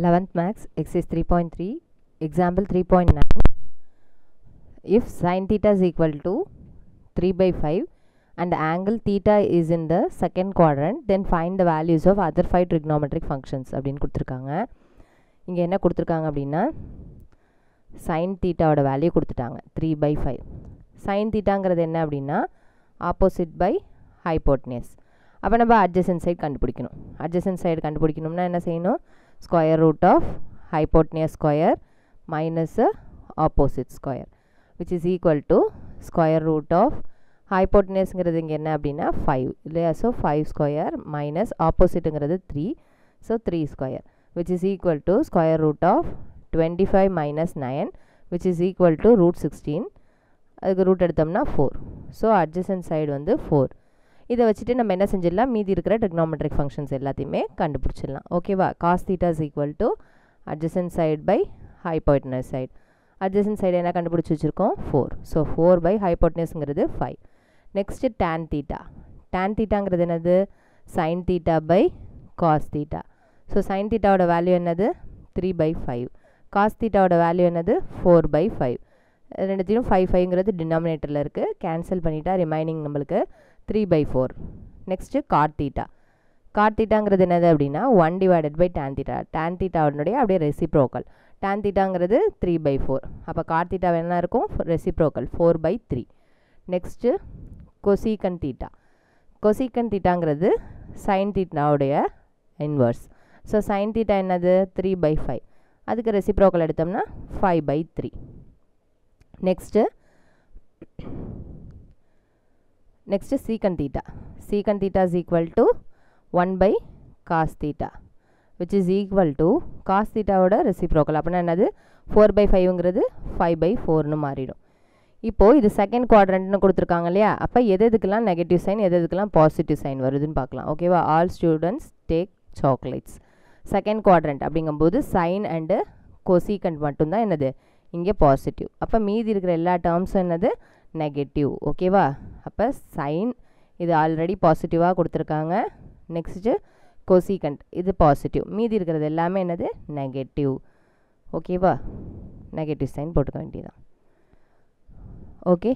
11th Max, exercise 3.3, example 3.9. If sin theta is equal to 3 by 5 and angle theta is in the second quadrant, then find the values of other 5 trigonometric functions. அப்படின்னு கொடுத்துருக்காங்க. இங்கே என்ன கொடுத்துருக்காங்க அப்படின்னா sin theta ஓட value கொடுத்துட்டாங்க 3 by 5. sin thetaங்கிறது என்ன அப்படின்னா opposite by hypotenuse. அப்போ நம்ம adjacent side கண்டுபிடிக்கணும். adjacent side கண்டுபிடிக்கணும்னா என்ன செய்யணும்? square root of hypotenuse square minus opposite square, which is equal to square root of hypotenuseங்கிறது இங்கே என்ன அப்படின்னா 5 இல்லையா? So 5 square minus oppositeங்கிறது 3, so 3 square, which is equal to square root of 25 minus 9, which is equal to root 16. அதுக்கு root எடுத்தோம்னா 4. So adjacent side வந்து 4. இதை வச்சுட்டு நம்ம என்ன செஞ்சிடலாம்? மீதி இருக்கிற trigonometric functions எல்லாத்தையுமே கண்டுபிடிச்சிடலாம். ஓகேவா? cos theta is equal to adjacent side by hypotenuse side. adjacent side என்ன கண்டுபிடிச்சி வச்சுருக்கோம்? 4. So 4 by hypotenuseங்கிறது 5. Next tan theta. tan thetaங்கிறது என்னது? sin theta by cos theta. So sin theta ஓட வேல்யூ என்னது? 3 by 5. cos theta ஓட வேல்யூ என்னது? 4 by 5. ரெண்டுத்தையும் 5 5ங்கிறது டினாமினேட்டரில் இருக்குது. கேன்சல் பண்ணிட்டா ரிமைனிங் நம்மளுக்கு 3 by 4. Next cot theta. cot thetaங்கிறது என்னது அப்படின்னா 1 divided by tan theta. tan theta உடனுடைய அப்படியே ரெசிப்ரோக்கல். tan thetaங்கிறது 3 by 4. அப்போ cot theta என்ன இருக்கும்? Reciprocal 4 by 3. Next cosecant theta. cosecant thetaங்கிறது sin theta உடைய இன்வர்ஸ். ஸோ sin theta என்னது? 3 by 5. அதுக்கு ரெசிப்ரோக்கல் எடுத்தோம்னா 5 by 3. Next secant theta. secant theta is equal to 1 by cos theta, which is equal to cos theta ஓட reciprocal. அப்படின்னா என்னது? 4 by 5ங்கிறது 5 by 4னு மாறிடும். இப்போது இது செகண்ட் குவாட்ரண்ட்னு கொடுத்துருக்காங்க இல்லையா? அப்போ எதுக்கெல்லாம் நெகட்டிவ் சைன் எதுக்கெல்லாம் பாசிட்டிவ் சைன் வருதுன்னு பார்க்கலாம். ஓகேவா? All students take chocolates. Second quadrant அப்படிங்கும்போது சைன் அண்டு கொசிகண்ட் மட்டும்தான் என்னது? இங்கே பாசிட்டிவ். அப்போ மீதி இருக்கிற எல்லா டேர்ம்ஸும் என்னது? நெகட்டிவ். ஓகேவா? அப்போ சைன் இது ஆல்ரெடி பாசிட்டிவாக கொடுத்துருக்காங்க. நெக்ஸ்ட்டு கொசிகண்ட் இது பாசிட்டிவ். மீதி இருக்கிறது எல்லாமே என்னது? நெகட்டிவ். ஓகேவா? நெகட்டிவ் சைன் போட்டுக்க வேண்டியதான். ஓகே.